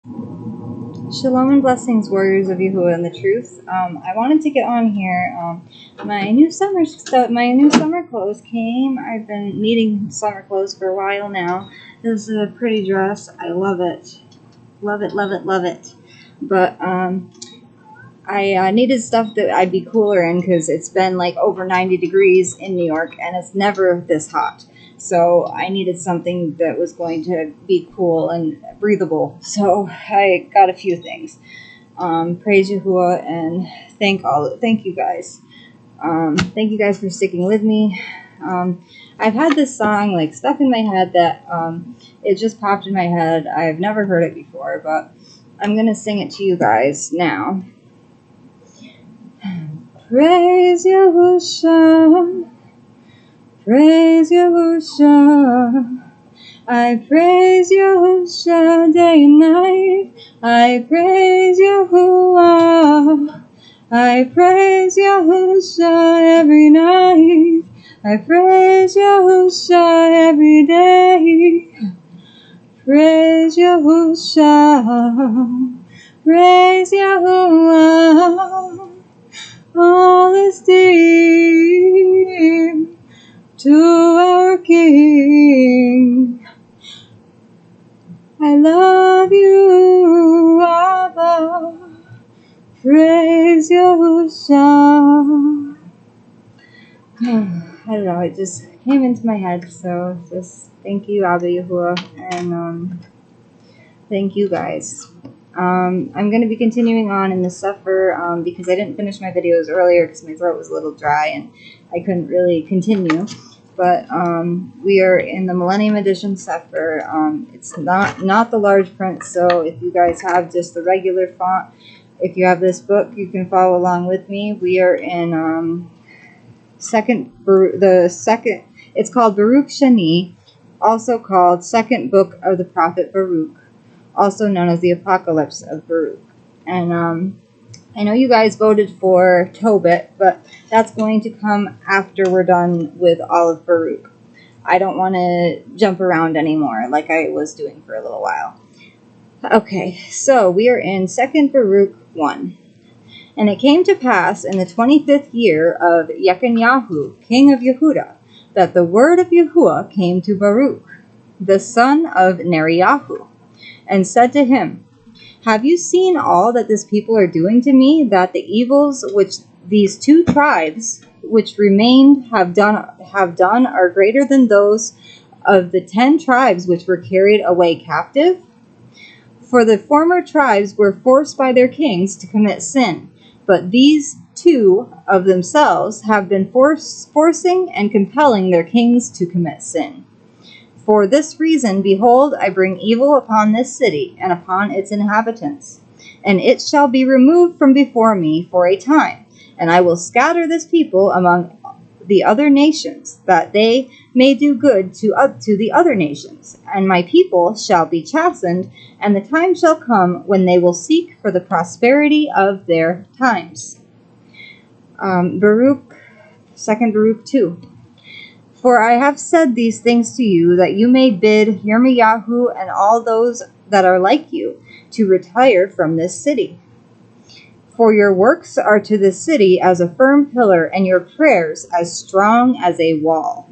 Shalom and Blessings, warriors of Yahuwah and the truth. I wanted to get on here. My new summer clothes came. I've been needing summer clothes for a while now. This is a pretty dress. I love it. Love it, love it, love it. But I needed stuff that I'd be cooler in because it's been like over 90 degrees in New York and it's never this hot. So I needed something that was going to be cool and breathable. So I got a few things. Praise Yahuwah and thank you guys. Thank you guys for sticking with me. I've had this song like stuck in my head that it just popped in my head. I've never heard it before, but I'm gonna sing it to you guys now. Praise Yahushua, praise Yahushua. I praise Yahushua day and night. I praise Yahuwah. I praise Yahushua every night. I praise Yahushua every day. Praise Yahushua. Praise Yahuwah. All is dear to our King. I love you, Abba. Praise Yahushua. I don't know, it just came into my head, so just thank you, Abba Yahuwah, and thank you guys. I'm going to be continuing on in the CEPHER because I didn't finish my videos earlier because my throat was a little dry and I couldn't really continue. But we are in the Millennium Edition CEPHER. It's not the large print, so if you guys have just the regular font, if you have this book, you can follow along with me. We are in it's called Baruch Shani, also called Second Book of the Prophet Baruch, also known as the Apocalypse of Baruch. And I know you guys voted for Tobit, but that's going to come after we're done with all of Baruch. I don't want to jump around anymore like I was doing for a little while. Okay, so we are in 2nd Baruch 1. And it came to pass in the 25th year of Yechanyahu, king of Yehudah, that the word of Yahuwah came to Baruch, the son of Neriyahu, and said to him, Have you seen all that this people are doing to me, that the evils which these 2 tribes which remained have done are greater than those of the 10 tribes which were carried away captive? For the former tribes were forced by their kings to commit sin, but these 2 of themselves have been forcing and compelling their kings to commit sin. For this reason, behold, I bring evil upon this city and upon its inhabitants, and it shall be removed from before me for a time, and I will scatter this people among the other nations, that they may do good to the other nations, and my people shall be chastened, and the time shall come when they will seek for the prosperity of their times. Baruch, 2nd Baruch 2. For I have said these things to you, that you may bid Yirmiyahu and all those that are like you to retire from this city. For your works are to the city as a firm pillar, and your prayers as strong as a wall.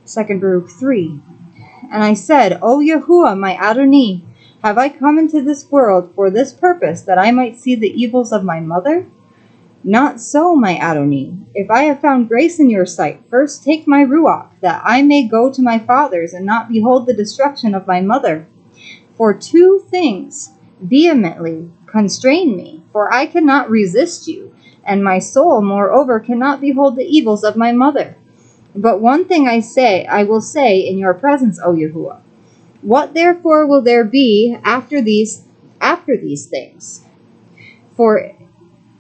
2nd Baruch 3. And I said, O Yahuwah, my Adonai, have I come into this world for this purpose, that I might see the evils of my mother? Not so, my Adonai. If I have found grace in your sight, first take my ruach, that I may go to my fathers, and not behold the destruction of my mother. For 2 things vehemently constrain me, for I cannot resist you, and my soul, moreover, cannot behold the evils of my mother. But one thing I will say in your presence, O Yahuwah. What therefore will there be after these things? For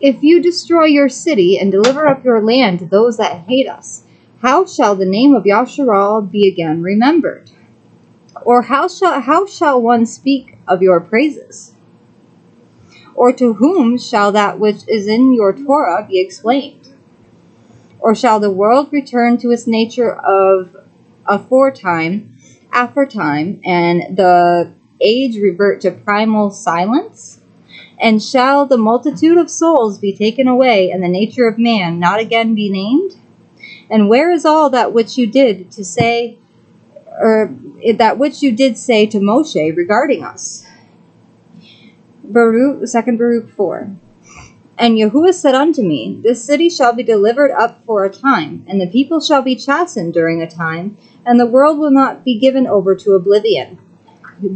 if you destroy your city and deliver up your land to those that hate us, how shall the name of Yasharal be again remembered? Or how shall one speak of your praises? Or to whom shall that which is in your Torah be explained? Or shall the world return to its nature of aforetime, and the age revert to primal silence? And shall the multitude of souls be taken away, and the nature of man not again be named? And where is all that which you did say to Moshe regarding us? Baruch, 2 Baruch 4. And Yahuwah said unto me, This city shall be delivered up for a time, and the people shall be chastened during a time, and the world will not be given over to oblivion.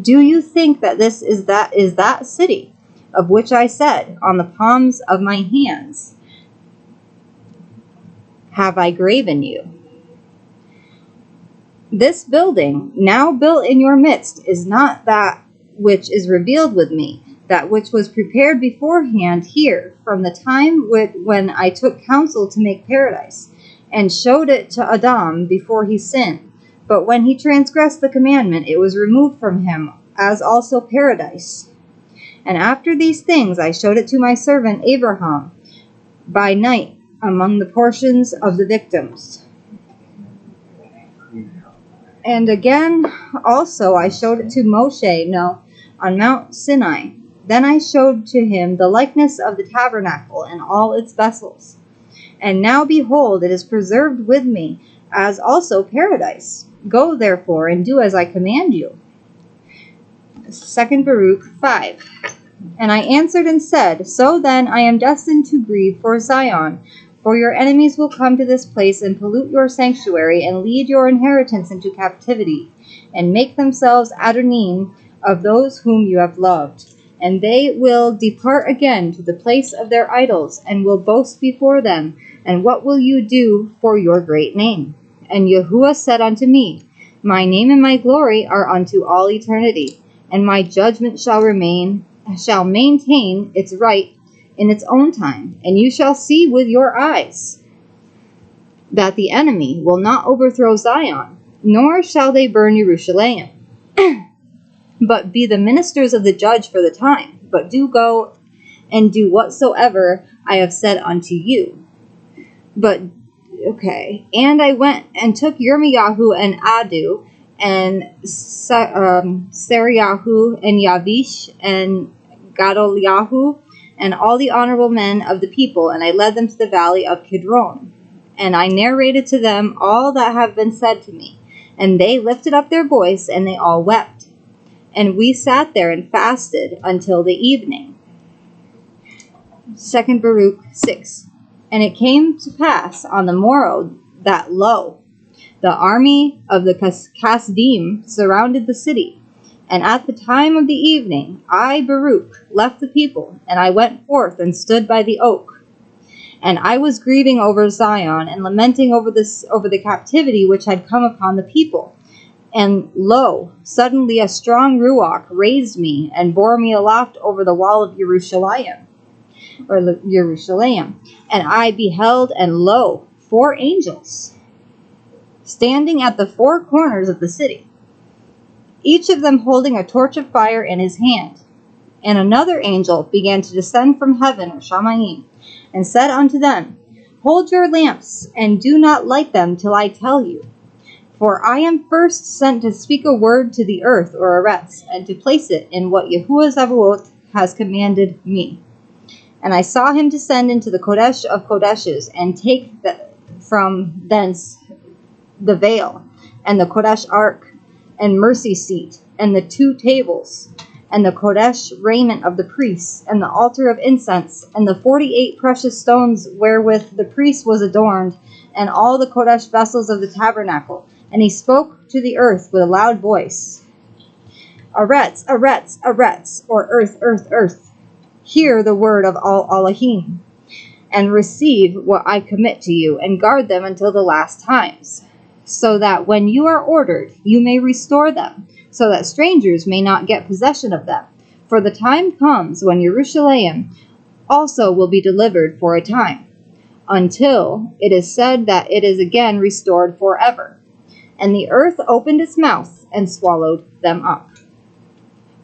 Do you think that this is that city, of which I said, On the palms of my hands have I graven you? This building, now built in your midst, is not that which is revealed with me, that which was prepared beforehand here, from the time when I took counsel to make paradise, and showed it to Adam before he sinned. But when he transgressed the commandment, it was removed from him, as also paradise. And after these things I showed it to my servant Abraham by night among the portions of the victims. And again also I showed it to Moshe, on Mount Sinai. Then I showed to him the likeness of the tabernacle and all its vessels. And now behold, it is preserved with me, as also paradise. Go therefore and do as I command you. 2 Baruch 5. And I answered and said, So then I am destined to grieve for Zion, for your enemies will come to this place and pollute your sanctuary and lead your inheritance into captivity, and make themselves Adonim of those whom you have loved. And they will depart again to the place of their idols, and will boast before them. And what will you do for your great name? And Yahuwah said unto me, My name and my glory are unto all eternity, and my judgment shall maintain its right in its own time. And you shall see with your eyes that the enemy will not overthrow Zion, nor shall they burn Jerusalem. But be the ministers of the judge for the time, but do go and do whatsoever I have said unto you. And I went and took Yirmiyahu and Adu, and Sariyahu, and Yavish, and Gadoliahu, and all the honorable men of the people, and I led them to the valley of Kidron. And I narrated to them all that have been said to me. And they lifted up their voice, and they all wept. And we sat there and fasted until the evening. 2 Baruch 6. And it came to pass on the morrow that, lo, the army of the Kasdim surrounded the city. And at the time of the evening, I, Baruch, left the people, and I went forth and stood by the oak. And I was grieving over Zion, and lamenting over the captivity which had come upon the people. And lo, suddenly a strong ruach raised me, and bore me aloft over the wall of Jerusalem. And I beheld, and lo, 4 angels, standing at the 4 corners of the city, each of them holding a torch of fire in his hand. And another angel began to descend from heaven, or Shamayim, and said unto them, Hold your lamps, and do not light them till I tell you. For I am first sent to speak a word to the earth, or Eretz, and to place it in what Yahuwah Zavaot has commanded me. And I saw him descend into the Kodesh of Kodeshes, and take from thence the veil, and the Kodesh ark, and mercy seat, and the 2 tables, and the Kodesh raiment of the priests, and the altar of incense, and the 48 precious stones wherewith the priest was adorned, and all the Kodesh vessels of the tabernacle. And he spoke to the earth with a loud voice, Aretz, Aretz, Aretz, or earth, earth, earth. Hear the word of all Elohim, and receive what I commit to you, and guard them until the last times, so that when you are ordered, you may restore them, so that strangers may not get possession of them. For the time comes when Jerusalem also will be delivered for a time, until it is said that it is again restored forever. And the earth opened its mouth and swallowed them up.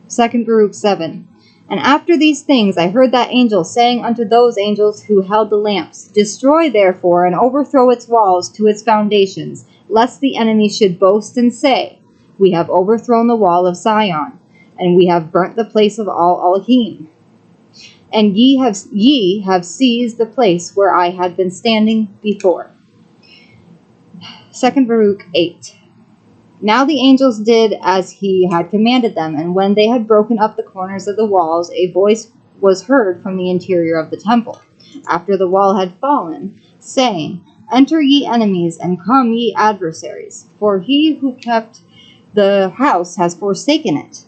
2 Baruch 7. And after these things I heard that angel saying unto those angels who held the lamps, Destroy therefore and overthrow its walls to its foundations, lest the enemy should boast and say, We have overthrown the wall of Zion. and we have burnt the place of all Elohim. And ye have seized the place where I had been standing before. 2 Baruch 8. Now the angels did as he had commanded them, and when they had broken up the corners of the walls, a voice was heard from the interior of the temple, after the wall had fallen, saying, Enter ye enemies, and come ye adversaries, for he who kept the house has forsaken it.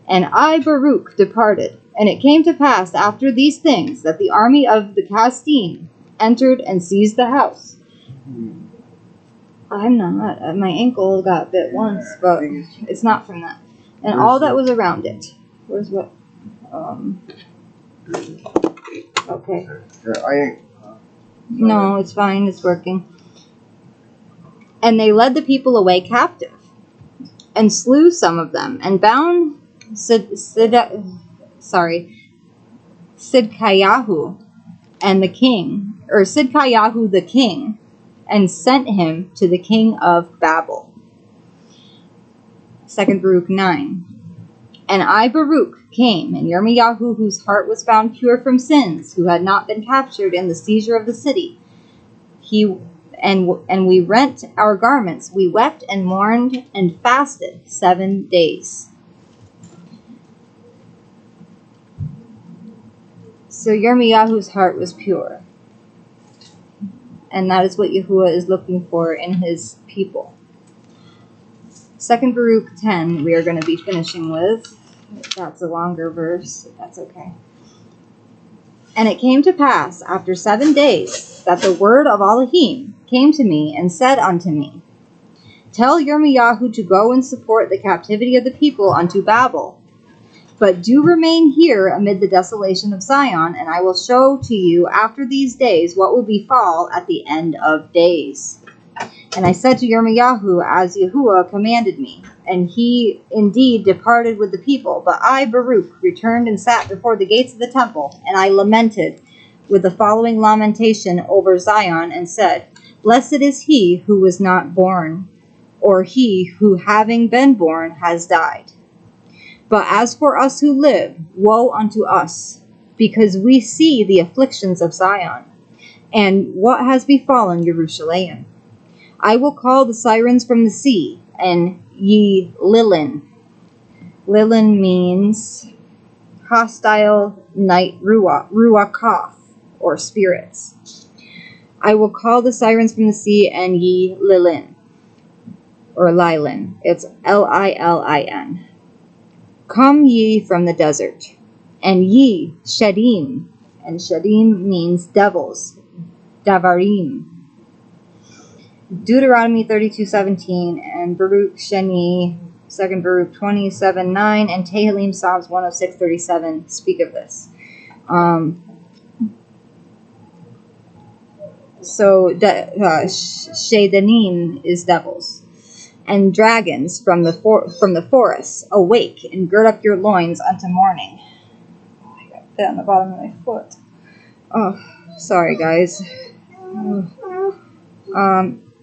And I, Baruch, departed. And it came to pass after these things that the army of the Casdim entered and seized the house. I'm not. My ankle got bit once, but it's not from that. And all that was around it. Where's what? Okay. No, it's fine. It's working. And they led the people away captive, and slew some of them, and bound Sidkiyahu and the king, or Sidkiyahu the king, and sent him to the king of Babel. 2 Baruch 9. And I, Baruch, came, and Yirmiyahu, whose heart was found pure from sins, who had not been captured in the seizure of the city, and we rent our garments, we wept and mourned and fasted 7 days. So Yirmiyahu's heart was pure. And that is what Yahuwah is looking for in his people. 2 Baruch 10, we are going to be finishing with. That's a longer verse. That's okay. And it came to pass, after 7 days, that the word of Elohim came to me and said unto me, Tell Yirmiyahu to go and support the captivity of the people unto Babel. But do remain here amid the desolation of Zion, and I will show to you after these days what will befall at the end of days. And I said to Yirmiyahu, as Yahuwah commanded me, and he indeed departed with the people. But I, Baruch, returned and sat before the gates of the temple, and I lamented with the following lamentation over Zion, and said, Blessed is he who was not born, or he who, having been born, has died. But as for us who live, woe unto us, because we see the afflictions of Zion, and what has befallen Jerusalem. I will call the sirens from the sea, and ye Lilin. Lilin means hostile night ruakoth, or spirits. I will call the sirens from the sea, and ye Lilin, or Lilin. It's Lilin. Come ye from the desert, and ye Shadim, and Shadim means devils, Davarim. Deuteronomy 32:17, and Baruch Sheni, 2 Baruch 27:9, and Tehillim Psalms 106:37 speak of this. Shadanim is devils. And dragons from the forests, awake and gird up your loins unto morning. Oh, I got bit on the bottom of my foot. Oh, sorry guys.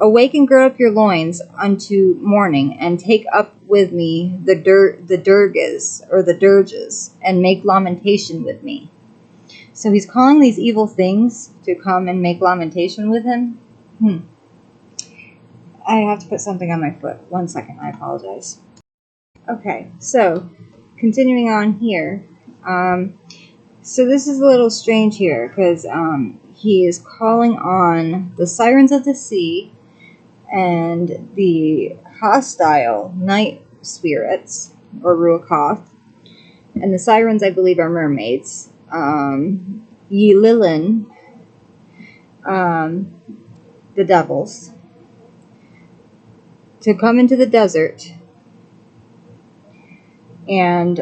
Awake and gird up your loins unto morning, and take up with me the dirges, or the dirges, and make lamentation with me. So he's calling these evil things to come and make lamentation with him. I have to put something on my foot. 1 second, I apologize. Okay, so continuing on here. So this is a little strange here, because he is calling on the sirens of the sea and the hostile night spirits, or ruakoth. And the sirens, I believe, are mermaids. Yililin, the devils, to come into the desert and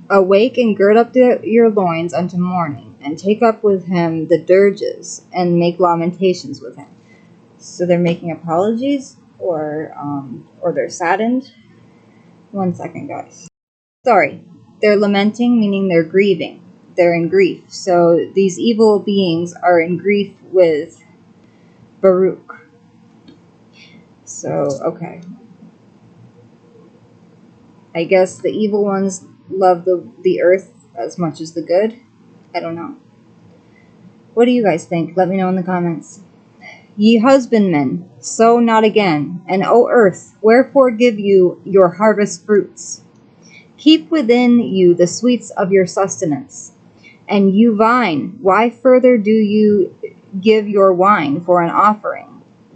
awake and gird up your loins unto morning, and take up with him the dirges, and make lamentations with him. So they're making apologies, or they're saddened. 1 second, guys. Sorry, they're lamenting, meaning they're grieving. They're in grief. So these evil beings are in grief with Baruch. So, okay. I guess the evil ones love the earth as much as the good. I don't know. What do you guys think? Let me know in the comments. Ye husbandmen, sow not again, and O earth, wherefore give you your harvest fruits? Keep within you the sweets of your sustenance. And you vine, why further do you give your wine for an offering?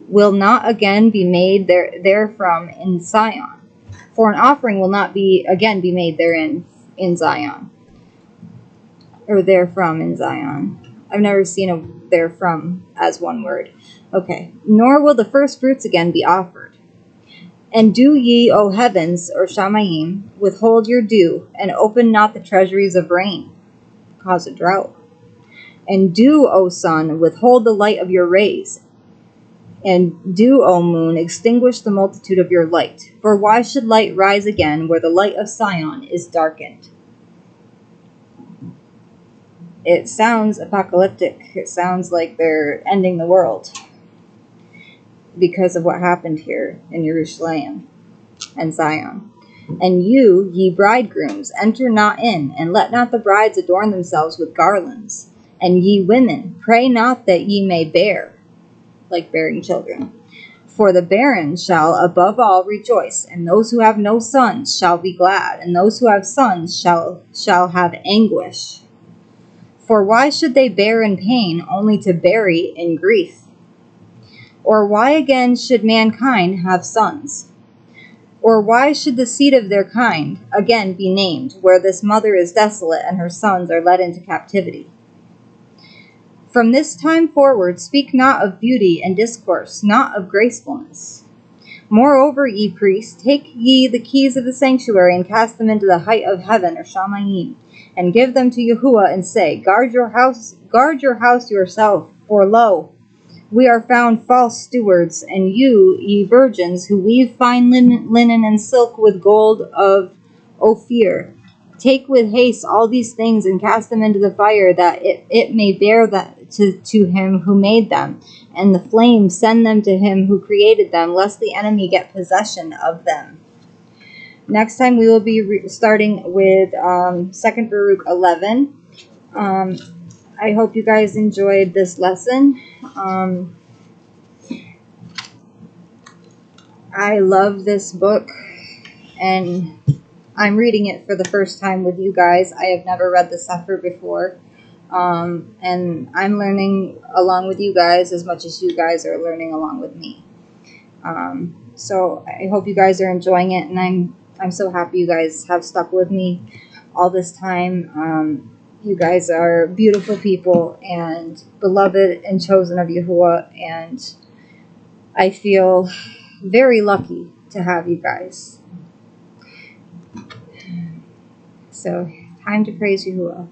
Will not again be made therefrom in Zion. For an offering will not be again be made therein in Zion. Or therefrom in Zion. I've never seen a therefrom as one word. Okay. Nor will the first fruits again be offered. And do ye, O heavens, or Shamayim, withhold your dew, and open not the treasuries of rain, cause a drought. And do, O sun, withhold the light of your rays, and do, O moon, extinguish the multitude of your light. For why should light rise again where the light of Sion is darkened? It sounds apocalyptic. It sounds like they're ending the world because of what happened here in Jerusalem and Zion. And you, ye bridegrooms, enter not in, and let not the brides adorn themselves with garlands. And ye women, pray not that ye may bear, like bearing children. For the barren shall above all rejoice, and those who have no sons shall be glad, and those who have sons shall have anguish. For why should they bear in pain only to bury in grief? Or why again should mankind have sons? Or why should the seed of their kind again be named, where this mother is desolate and her sons are led into captivity? From this time forward speak not of beauty, and discourse not of gracefulness. Moreover, ye priests, take ye the keys of the sanctuary, and cast them into the height of heaven, or Shamayim, and give them to Yahuwah, and say, Guard your house yourself, for lo, we are found false stewards, and you, ye virgins, who weave fine linen and silk with gold of Ophir, take with haste all these things, and cast them into the fire, that it may bear that to him who made them, and the flame send them to him who created them, lest the enemy get possession of them. Next time we will be starting with 2 Baruch 11. I hope you guys enjoyed this lesson. I love this book, and I'm reading it for the first time with you guys. I have never read the CEPHER before, and I'm learning along with you guys as much as you guys are learning along with me. So I hope you guys are enjoying it, and I'm so happy you guys have stuck with me all this time. You guys are beautiful people and beloved and chosen of Yahuwah, and I feel very lucky to have you guys. So, time to praise Yahuwah.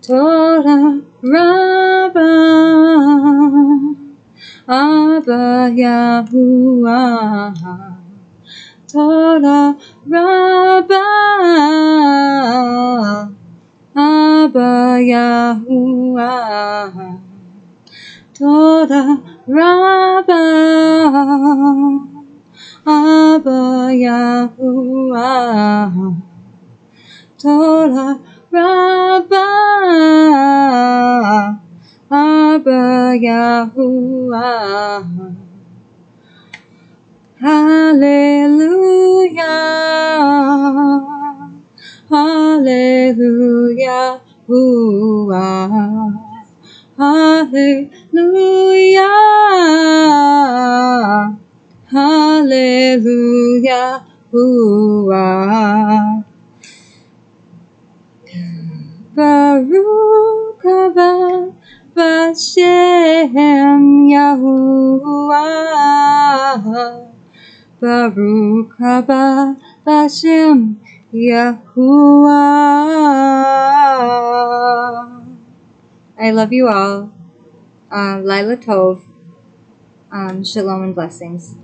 Torah Rabbah Abba Yahuwah, Torah Rabbah Abba Yahuwah, Torah Rabbah Abba Yahuwah, Torah Rabbah Abba Yahuwah. Hallelujah, Hallelujah, Yahuwah. Hallelujah, Hallelujah, Yahuwah. Baruch haba Bashem Yahuwah, Baruch haba Bashem Yahuwah. I love you all. Laila Tov. Shalom and blessings.